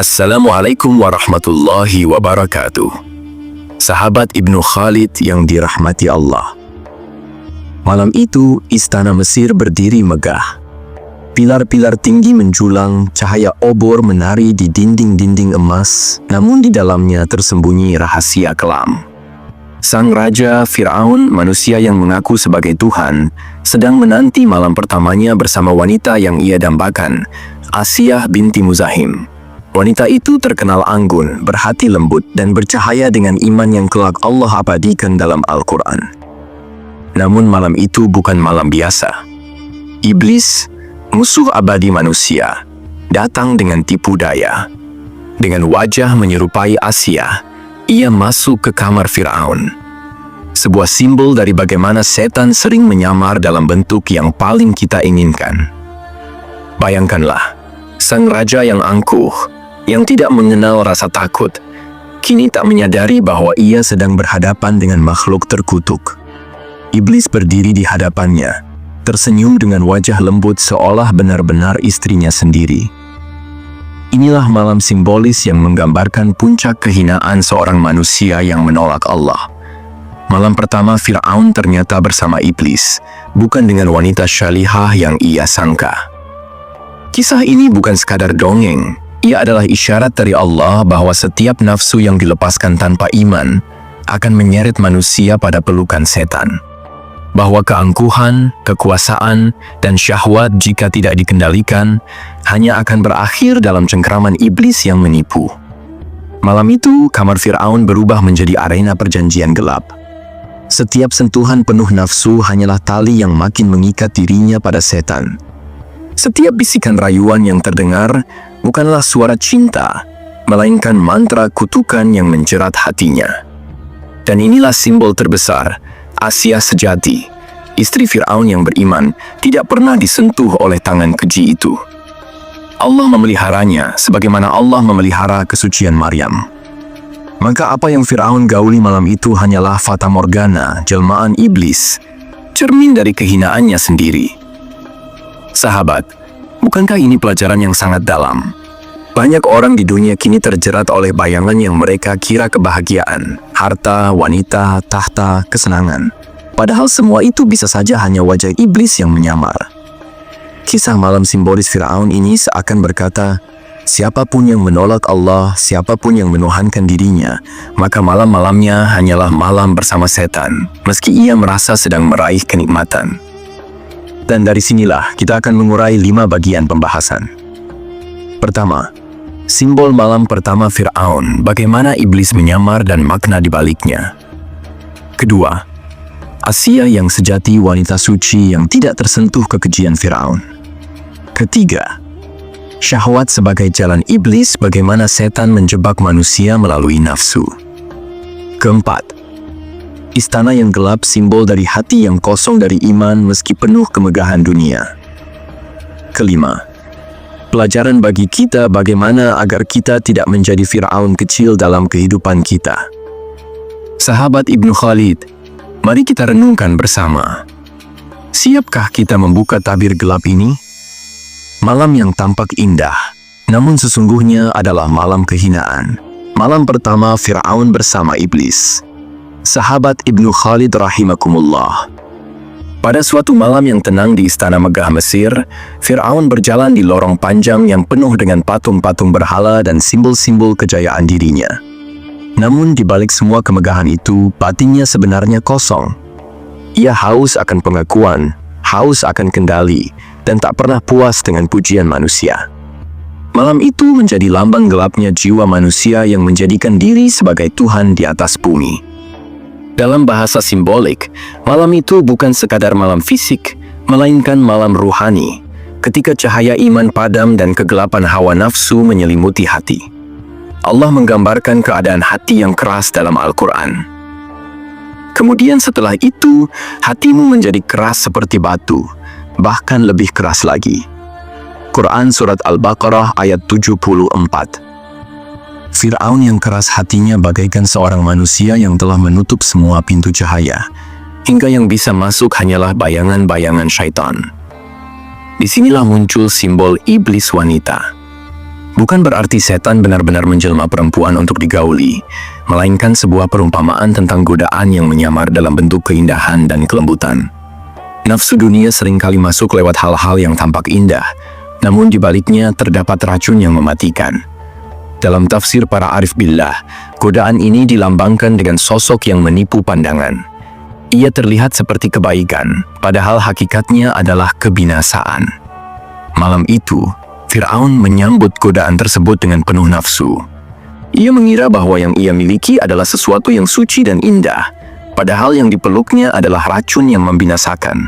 Assalamualaikum warahmatullahi wabarakatuh. Sahabat Ibnu Khalid yang dirahmati Allah. Malam itu, istana Mesir berdiri megah. Pilar-pilar tinggi menjulang, cahaya obor menari di dinding-dinding emas, namun di dalamnya tersembunyi rahasia kelam. Sang Raja Fir'aun, manusia yang mengaku sebagai Tuhan, sedang menanti malam pertamanya bersama wanita yang ia dambakan, Asiyah binti Muzahim. Wanita itu terkenal anggun, berhati lembut, dan bercahaya dengan iman yang kelak Allah abadikan dalam Al-Quran. Namun malam itu bukan malam biasa. Iblis, musuh abadi manusia, datang dengan tipu daya. Dengan wajah menyerupai Asiyah, ia masuk ke kamar Fir'aun. Sebuah simbol dari bagaimana setan sering menyamar dalam bentuk yang paling kita inginkan. Bayangkanlah, sang raja yang angkuh, yang tidak mengenal rasa takut, kini tak menyadari bahwa ia sedang berhadapan dengan makhluk terkutuk. Iblis berdiri di hadapannya, tersenyum dengan wajah lembut seolah benar-benar istrinya sendiri. Inilah malam simbolis yang menggambarkan puncak kehinaan seorang manusia yang menolak Allah. Malam pertama Fir'aun ternyata bersama iblis, bukan dengan wanita syalihah yang ia sangka. Kisah ini bukan sekadar dongeng. Ia adalah isyarat dari Allah bahwa setiap nafsu yang dilepaskan tanpa iman akan menyeret manusia pada pelukan setan. Bahwa keangkuhan, kekuasaan, dan syahwat jika tidak dikendalikan hanya akan berakhir dalam cengkraman iblis yang menipu. Malam itu, kamar Fir'aun berubah menjadi arena perjanjian gelap. Setiap sentuhan penuh nafsu hanyalah tali yang makin mengikat dirinya pada setan. Setiap bisikan rayuan yang terdengar bukanlah suara cinta, melainkan mantra kutukan yang menjerat hatinya. Dan inilah simbol terbesar, Asiyah sejati, istri Fir'aun yang beriman, tidak pernah disentuh oleh tangan keji itu. Allah memeliharanya sebagaimana Allah memelihara kesucian Maryam. Maka apa yang Fir'aun gauli malam itu hanyalah fata morgana, jelmaan iblis, cermin dari kehinaannya sendiri. Sahabat, bukankah ini pelajaran yang sangat dalam? Banyak orang di dunia kini terjerat oleh bayangan yang mereka kira kebahagiaan, harta, wanita, tahta, kesenangan. Padahal semua itu bisa saja hanya wajah iblis yang menyamar. Kisah malam simbolis Fir'aun ini seakan berkata, siapapun yang menolak Allah, siapapun yang menuhankan dirinya, maka malam-malamnya hanyalah malam bersama setan, meski ia merasa sedang meraih kenikmatan. Dan dari sinilah kita akan mengurai 5 bagian pembahasan. Pertama, simbol malam pertama Fir'aun, bagaimana iblis menyamar dan makna di baliknya. Kedua, Asiyah yang sejati, wanita suci yang tidak tersentuh kekejian Fir'aun. Ketiga, syahwat sebagai jalan iblis, bagaimana setan menjebak manusia melalui nafsu. Keempat, istana yang gelap, simbol dari hati yang kosong dari iman meski penuh kemegahan dunia. Kelima, pelajaran bagi kita bagaimana agar kita tidak menjadi Fir'aun kecil dalam kehidupan kita. Sahabat Ibnu Khalid, mari kita renungkan bersama. Siapkah kita membuka tabir gelap ini? Malam yang tampak indah, namun sesungguhnya adalah malam kehinaan. Malam pertama Fir'aun bersama iblis. Sahabat Ibnu Khalid rahimakumullah. Pada suatu malam yang tenang di istana megah Mesir, Fir'aun berjalan di lorong panjang yang penuh dengan patung-patung berhala dan simbol-simbol kejayaan dirinya. Namun di balik semua kemegahan itu, batinnya sebenarnya kosong. Ia haus akan pengakuan, haus akan kendali, dan tak pernah puas dengan pujian manusia. Malam itu menjadi lambang gelapnya jiwa manusia yang menjadikan diri sebagai Tuhan di atas bumi. Dalam bahasa simbolik, malam itu bukan sekadar malam fisik, melainkan malam ruhani, ketika cahaya iman padam dan kegelapan hawa nafsu menyelimuti hati. Allah menggambarkan keadaan hati yang keras dalam Al-Quran. Kemudian setelah itu, hatimu menjadi keras seperti batu, bahkan lebih keras lagi. Quran Surat Al-Baqarah ayat 74. Fir'aun yang keras hatinya bagaikan seorang manusia yang telah menutup semua pintu cahaya, hingga yang bisa masuk hanyalah bayangan-bayangan syaitan. Disinilah muncul simbol iblis wanita. Bukan berarti setan benar-benar menjelma perempuan untuk digauli, melainkan sebuah perumpamaan tentang godaan yang menyamar dalam bentuk keindahan dan kelembutan. Nafsu dunia seringkali masuk lewat hal-hal yang tampak indah, namun di baliknya terdapat racun yang mematikan. Dalam tafsir para arif billah, godaan ini dilambangkan dengan sosok yang menipu pandangan. Ia terlihat seperti kebaikan, padahal hakikatnya adalah kebinasaan. Malam itu, Fir'aun menyambut godaan tersebut dengan penuh nafsu. Ia mengira bahwa yang ia miliki adalah sesuatu yang suci dan indah, padahal yang dipeluknya adalah racun yang membinasakan.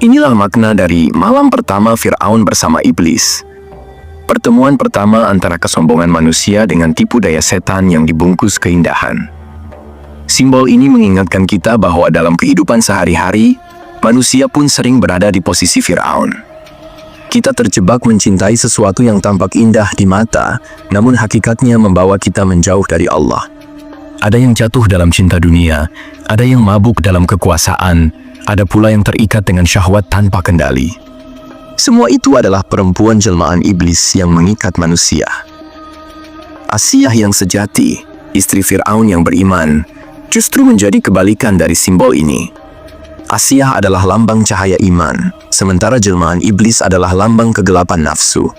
Inilah makna dari malam pertama Fir'aun bersama iblis. Pertemuan pertama antara kesombongan manusia dengan tipu daya setan yang dibungkus keindahan. Simbol ini mengingatkan kita bahwa dalam kehidupan sehari-hari, manusia pun sering berada di posisi Fir'aun. Kita terjebak mencintai sesuatu yang tampak indah di mata, namun hakikatnya membawa kita menjauh dari Allah. Ada yang jatuh dalam cinta dunia, ada yang mabuk dalam kekuasaan, ada pula yang terikat dengan syahwat tanpa kendali. Semua itu adalah perempuan jelmaan iblis yang mengikat manusia. Asiyah yang sejati, istri Fir'aun yang beriman, justru menjadi kebalikan dari simbol ini. Asiyah adalah lambang cahaya iman, sementara jelmaan iblis adalah lambang kegelapan nafsu.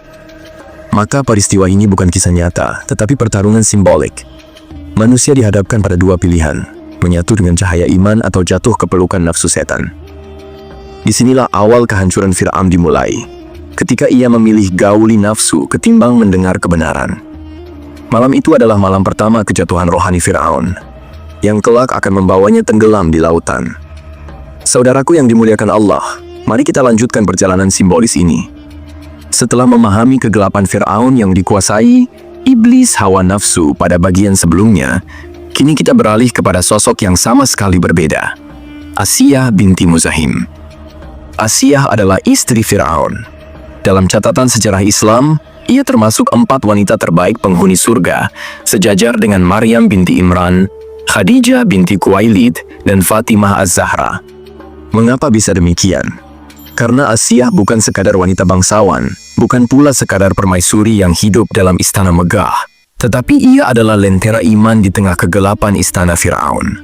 Maka peristiwa ini bukan kisah nyata, tetapi pertarungan simbolik. Manusia dihadapkan pada dua pilihan, menyatu dengan cahaya iman atau jatuh ke pelukan nafsu setan. Disinilah awal kehancuran Fir'aun dimulai, ketika ia memilih gauli nafsu ketimbang mendengar kebenaran. Malam itu adalah malam pertama kejatuhan rohani Fir'aun, yang kelak akan membawanya tenggelam di lautan. Saudaraku yang dimuliakan Allah, mari kita lanjutkan perjalanan simbolis ini. Setelah memahami kegelapan Fir'aun yang dikuasai iblis hawa nafsu pada bagian sebelumnya, kini kita beralih kepada sosok yang sama sekali berbeda. Asiyah binti Muzahim. Asiyah adalah istri Fir'aun. Dalam catatan sejarah Islam, ia termasuk 4 wanita terbaik penghuni surga, sejajar dengan Maryam binti Imran, Khadijah binti Khuwailid, dan Fatimah Az-Zahra. Mengapa bisa demikian? Karena Asiyah bukan sekadar wanita bangsawan, bukan pula sekadar permaisuri yang hidup dalam istana megah, tetapi ia adalah lentera iman di tengah kegelapan istana Fir'aun.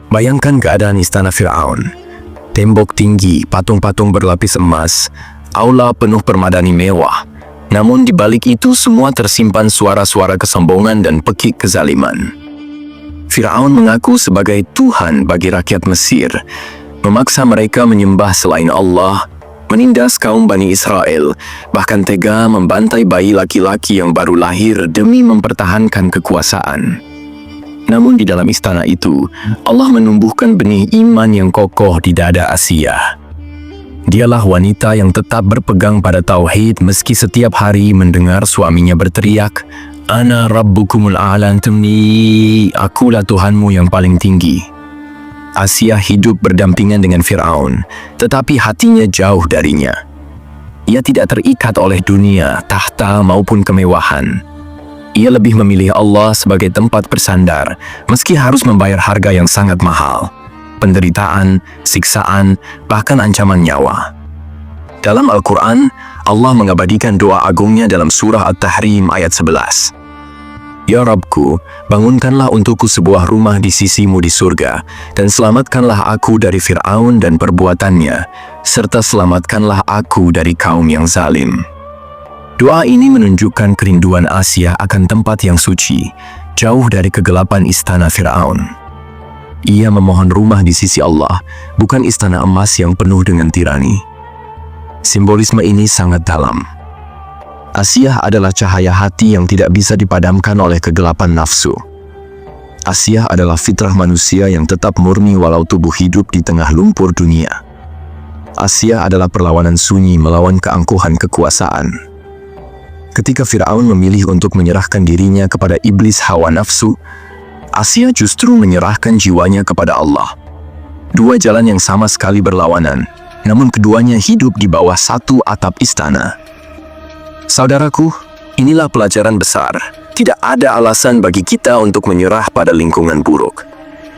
Bayangkan keadaan istana Fir'aun. Tembok tinggi, patung-patung berlapis emas, aula penuh permadani mewah. Namun di balik itu semua tersimpan suara-suara kesombongan dan pekik kezaliman. Fir'aun mengaku sebagai Tuhan bagi rakyat Mesir, memaksa mereka menyembah selain Allah, menindas kaum Bani Israel, bahkan tega membantai bayi laki-laki yang baru lahir demi mempertahankan kekuasaan. Namun di dalam istana itu, Allah menumbuhkan benih iman yang kokoh di dada Asiyah. Dialah wanita yang tetap berpegang pada tauhid meski setiap hari mendengar suaminya berteriak, "Ana rabbukumul a'la antumni, akulah Tuhanmu yang paling tinggi." Asiyah hidup berdampingan dengan Fir'aun, tetapi hatinya jauh darinya. Ia tidak terikat oleh dunia, tahta maupun kemewahan. Ia lebih memilih Allah sebagai tempat bersandar, meski harus membayar harga yang sangat mahal. Penderitaan, siksaan, bahkan ancaman nyawa. Dalam Al-Quran, Allah mengabadikan doa agungnya dalam surah At-Tahrim ayat 11. Ya Rabbku, bangunkanlah untukku sebuah rumah di sisimu di surga, dan selamatkanlah aku dari Fir'aun dan perbuatannya, serta selamatkanlah aku dari kaum yang zalim. Doa ini menunjukkan kerinduan Asiyah akan tempat yang suci, jauh dari kegelapan istana Fir'aun. Ia memohon rumah di sisi Allah, bukan istana emas yang penuh dengan tirani. Simbolisme ini sangat dalam. Asiyah adalah cahaya hati yang tidak bisa dipadamkan oleh kegelapan nafsu. Asiyah adalah fitrah manusia yang tetap murni walau tubuh hidup di tengah lumpur dunia. Asiyah adalah perlawanan sunyi melawan keangkuhan kekuasaan. Ketika Fir'aun memilih untuk menyerahkan dirinya kepada iblis hawa nafsu, Asiyah justru menyerahkan jiwanya kepada Allah. Dua jalan yang sama sekali berlawanan, namun keduanya hidup di bawah satu atap istana. Saudaraku, inilah pelajaran besar. Tidak ada alasan bagi kita untuk menyerah pada lingkungan buruk.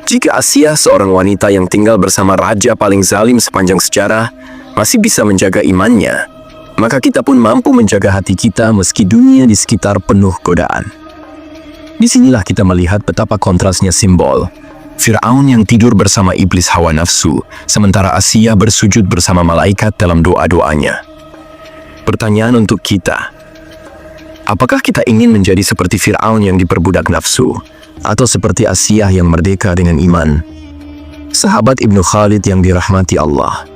Jika Asiyah, seorang wanita yang tinggal bersama raja paling zalim sepanjang sejarah, masih bisa menjaga imannya, maka kita pun mampu menjaga hati kita meski dunia di sekitar penuh godaan. Disinilah kita melihat betapa kontrasnya simbol. Fir'aun yang tidur bersama iblis hawa nafsu, sementara Asiyah bersujud bersama malaikat dalam doa-doanya. Pertanyaan untuk kita, apakah kita ingin menjadi seperti Fir'aun yang diperbudak nafsu, atau seperti Asiyah yang merdeka dengan iman? Sahabat Ibnu Khalid yang dirahmati Allah,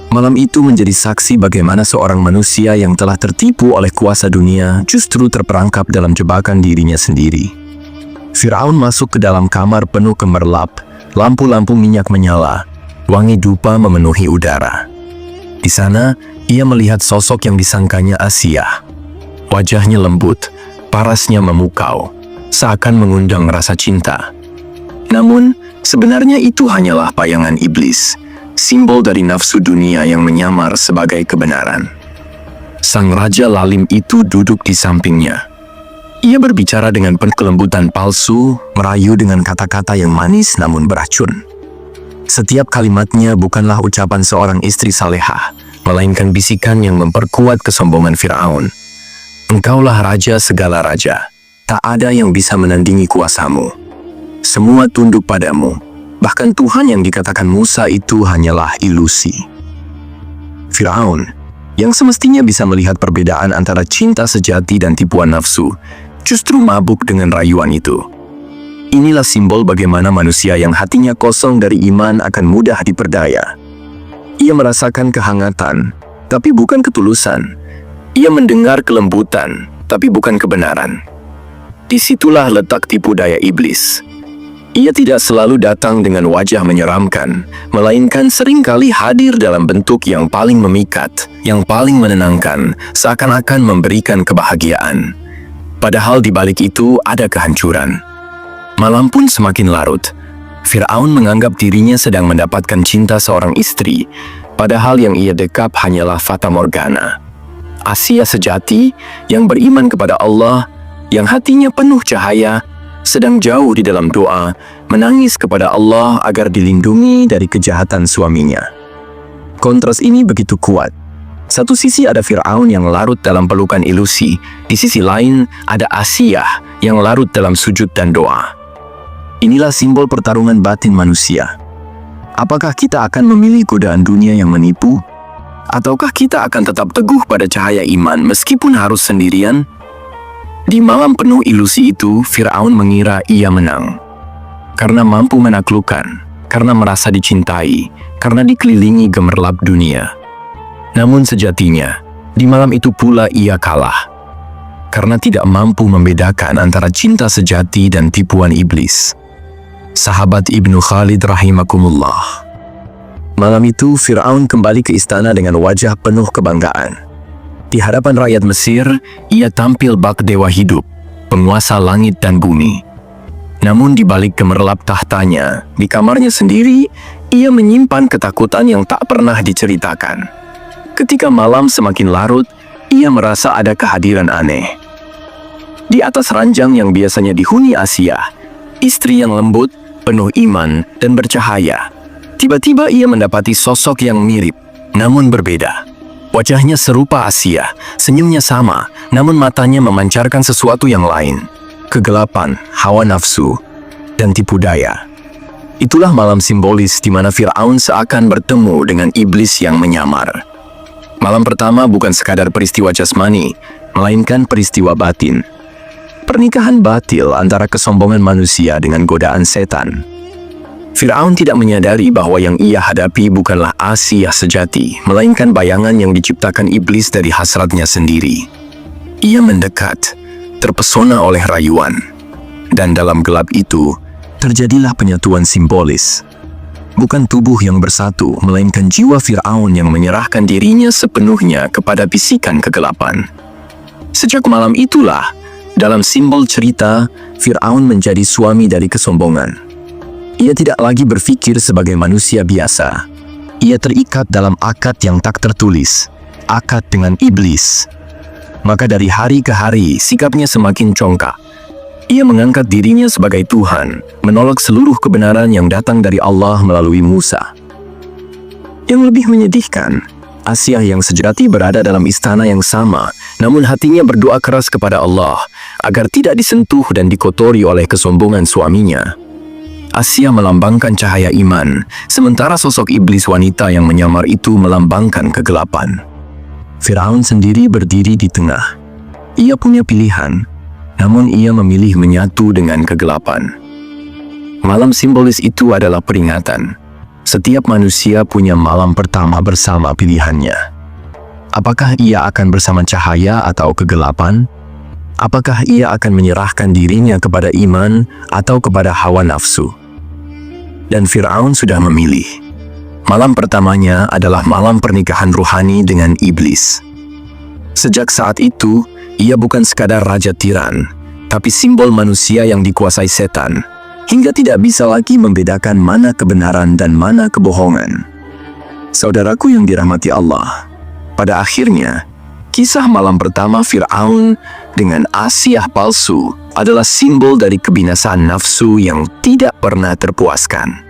malam itu menjadi saksi bagaimana seorang manusia yang telah tertipu oleh kuasa dunia justru terperangkap dalam jebakan dirinya sendiri. Fir'aun masuk ke dalam kamar penuh gemerlap, lampu-lampu minyak menyala, wangi dupa memenuhi udara. Di sana, ia melihat sosok yang disangkanya Asiyah. Wajahnya lembut, parasnya memukau, seakan mengundang rasa cinta. Namun, sebenarnya itu hanyalah bayangan iblis, simbol dari nafsu dunia yang menyamar sebagai kebenaran. Sang raja lalim itu duduk di sampingnya. Ia berbicara dengan penuh kelembutan palsu, merayu dengan kata-kata yang manis namun beracun. Setiap kalimatnya bukanlah ucapan seorang istri salehah, melainkan bisikan yang memperkuat kesombongan Fir'aun. Engkaulah raja segala raja, tak ada yang bisa menandingi kuasamu. Semua tunduk padamu, bahkan Tuhan yang dikatakan Musa itu hanyalah ilusi. Fir'aun, yang semestinya bisa melihat perbedaan antara cinta sejati dan tipuan nafsu, justru mabuk dengan rayuan itu. Inilah simbol bagaimana manusia yang hatinya kosong dari iman akan mudah diperdaya. Ia merasakan kehangatan, tapi bukan ketulusan. Ia mendengar kelembutan, tapi bukan kebenaran. Disitulah letak tipu daya iblis. Ia tidak selalu datang dengan wajah menyeramkan, melainkan seringkali hadir dalam bentuk yang paling memikat, yang paling menenangkan, seakan-akan memberikan kebahagiaan. Padahal di balik itu ada kehancuran. Malam pun semakin larut. Fir'aun menganggap dirinya sedang mendapatkan cinta seorang istri, padahal yang ia dekap hanyalah fata morgana. Asiyah sejati yang beriman kepada Allah, yang hatinya penuh cahaya, sedang jauh di dalam doa, menangis kepada Allah agar dilindungi dari kejahatan suaminya. Kontras ini begitu kuat. Satu sisi ada Fir'aun yang larut dalam pelukan ilusi, di sisi lain ada Asiyah yang larut dalam sujud dan doa. Inilah simbol pertarungan batin manusia. Apakah kita akan memilih godaan dunia yang menipu? Ataukah kita akan tetap teguh pada cahaya iman meskipun harus sendirian? Di malam penuh ilusi itu, Fir'aun mengira ia menang. Karena mampu menaklukkan, karena merasa dicintai, karena dikelilingi gemerlap dunia. Namun sejatinya, di malam itu pula ia kalah. Karena tidak mampu membedakan antara cinta sejati dan tipuan iblis. Sahabat Ibnu Khalid rahimakumullah. Malam itu Fir'aun kembali ke istana dengan wajah penuh kebanggaan. Di hadapan rakyat Mesir, ia tampil bak dewa hidup, penguasa langit dan bumi. Namun di balik gemerlap tahtanya, di kamarnya sendiri, ia menyimpan ketakutan yang tak pernah diceritakan. Ketika malam semakin larut, ia merasa ada kehadiran aneh. Di atas ranjang yang biasanya dihuni Asiyah, istri yang lembut, penuh iman, dan bercahaya, tiba-tiba ia mendapati sosok yang mirip, namun berbeda. Wajahnya serupa Asiyah, senyumnya sama, namun matanya memancarkan sesuatu yang lain. Kegelapan, hawa nafsu, dan tipu daya. Itulah malam simbolis di mana Fir'aun seakan bertemu dengan iblis yang menyamar. Malam pertama bukan sekadar peristiwa jasmani, melainkan peristiwa batin. Pernikahan batil antara kesombongan manusia dengan godaan setan. Fir'aun tidak menyadari bahwa yang ia hadapi bukanlah Asiyah sejati, melainkan bayangan yang diciptakan iblis dari hasratnya sendiri. Ia mendekat, terpesona oleh rayuan. Dan dalam gelap itu, terjadilah penyatuan simbolis. Bukan tubuh yang bersatu, melainkan jiwa Fir'aun yang menyerahkan dirinya sepenuhnya kepada bisikan kegelapan. Sejak malam itulah, dalam simbol cerita, Fir'aun menjadi suami dari kesombongan. Ia tidak lagi berpikir sebagai manusia biasa. Ia terikat dalam akad yang tak tertulis, akad dengan iblis. Maka dari hari ke hari, sikapnya semakin congkak. Ia mengangkat dirinya sebagai Tuhan, menolak seluruh kebenaran yang datang dari Allah melalui Musa. Yang lebih menyedihkan, Asia yang sejati berada dalam istana yang sama, namun hatinya berdoa keras kepada Allah agar tidak disentuh dan dikotori oleh kesombongan suaminya. Asia melambangkan cahaya iman, sementara sosok iblis wanita yang menyamar itu melambangkan kegelapan. Firaun sendiri berdiri di tengah. Ia punya pilihan, namun ia memilih menyatu dengan kegelapan. Malam simbolis itu adalah peringatan. Setiap manusia punya malam pertama bersama pilihannya. Apakah ia akan bersama cahaya atau kegelapan? Apakah ia akan menyerahkan dirinya kepada iman atau kepada hawa nafsu? Dan Firaun sudah memilih. Malam pertamanya adalah malam pernikahan ruhani dengan iblis. Sejak saat itu, ia bukan sekadar raja tiran, tapi simbol manusia yang dikuasai setan, hingga tidak bisa lagi membedakan mana kebenaran dan mana kebohongan. Saudaraku yang dirahmati Allah, pada akhirnya, kisah malam pertama Firaun dengan Asia palsu adalah simbol dari kebinasaan nafsu yang tidak pernah terpuaskan.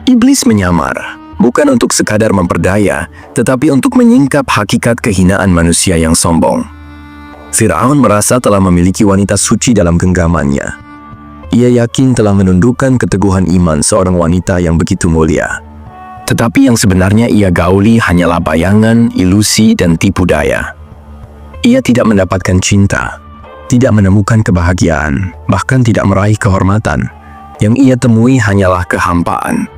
Iblis menyamar, bukan untuk sekadar memperdaya, tetapi untuk menyingkap hakikat kehinaan manusia yang sombong. Firaun merasa telah memiliki wanita suci dalam genggamannya. Ia yakin telah menundukkan keteguhan iman seorang wanita yang begitu mulia. Tetapi yang sebenarnya ia gauli hanyalah bayangan, ilusi, dan tipu daya. Ia tidak mendapatkan cinta, tidak menemukan kebahagiaan, bahkan tidak meraih kehormatan. Yang ia temui hanyalah kehampaan.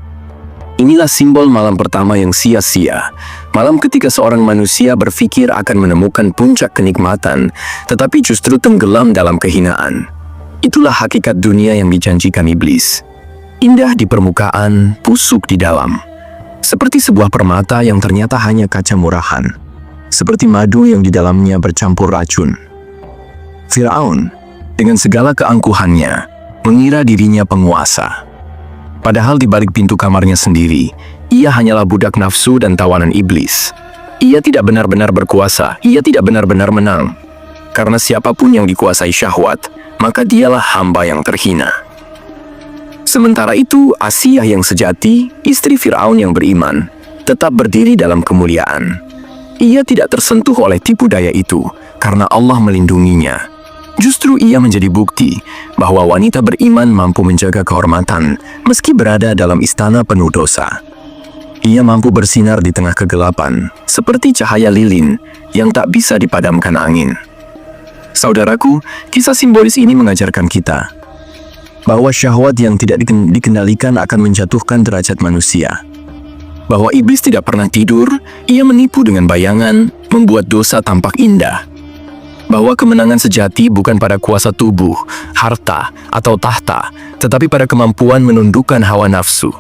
Inilah simbol malam pertama yang sia-sia. Malam ketika seorang manusia berpikir akan menemukan puncak kenikmatan, tetapi justru tenggelam dalam kehinaan. Itulah hakikat dunia yang dijanjikan iblis. Indah di permukaan, busuk di dalam. Seperti sebuah permata yang ternyata hanya kaca murahan. Seperti madu yang di dalamnya bercampur racun. Firaun, dengan segala keangkuhannya, mengira dirinya penguasa. Padahal di balik pintu kamarnya sendiri, ia hanyalah budak nafsu dan tawanan iblis. Ia tidak benar-benar berkuasa, ia tidak benar-benar menang. Karena siapapun yang dikuasai syahwat, maka dialah hamba yang terhina. Sementara itu, Asia yang sejati, istri Firaun yang beriman, tetap berdiri dalam kemuliaan. Ia tidak tersentuh oleh tipu daya itu, karena Allah melindunginya. Justru ia menjadi bukti bahwa wanita beriman mampu menjaga kehormatan, meski berada dalam istana penuh dosa. Ia mampu bersinar di tengah kegelapan, seperti cahaya lilin yang tak bisa dipadamkan angin. Saudaraku, kisah simbolis ini mengajarkan kita bahwa syahwat yang tidak dikendalikan akan menjatuhkan derajat manusia. Bahwa iblis tidak pernah tidur, ia menipu dengan bayangan, membuat dosa tampak indah. Bahwa kemenangan sejati bukan pada kuasa tubuh, harta, atau tahta, tetapi pada kemampuan menundukkan hawa nafsu.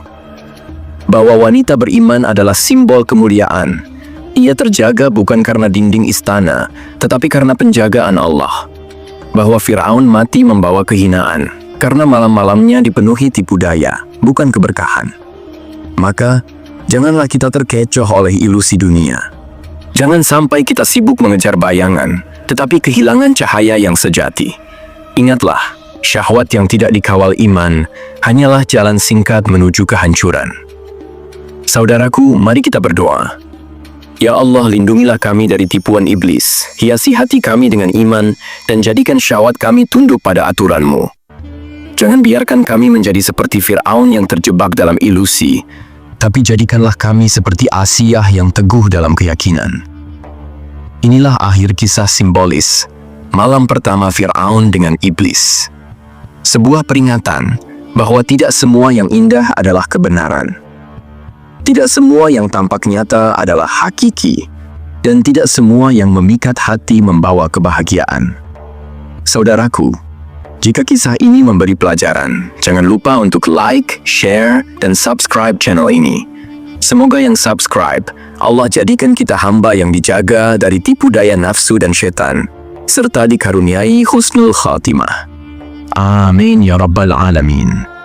Bahwa wanita beriman adalah simbol kemuliaan. Ia terjaga bukan karena dinding istana, tetapi karena penjagaan Allah. Bahwa Firaun mati membawa kehinaan, karena malam-malamnya dipenuhi tipu daya, bukan keberkahan. Maka, janganlah kita terkecoh oleh ilusi dunia. Jangan sampai kita sibuk mengejar bayangan, tetapi kehilangan cahaya yang sejati. Ingatlah, syahwat yang tidak dikawal iman hanyalah jalan singkat menuju kehancuran. Saudaraku, mari kita berdoa. Ya Allah, lindungilah kami dari tipuan iblis, hiasi hati kami dengan iman, dan jadikan syahwat kami tunduk pada aturan-Mu. Jangan biarkan kami menjadi seperti Firaun yang terjebak dalam ilusi, tapi jadikanlah kami seperti Asia yang teguh dalam keyakinan. Inilah akhir kisah simbolis, malam pertama Firaun dengan iblis. Sebuah peringatan bahwa tidak semua yang indah adalah kebenaran. Tidak semua yang tampak nyata adalah hakiki, dan tidak semua yang memikat hati membawa kebahagiaan. Saudaraku, jika kisah ini memberi pelajaran, jangan lupa untuk like, share, dan subscribe channel ini. Semoga yang subscribe, Allah jadikan kita hamba yang dijaga dari tipu daya nafsu dan setan, serta dikaruniai husnul khatimah. Amin ya rabbal alamin.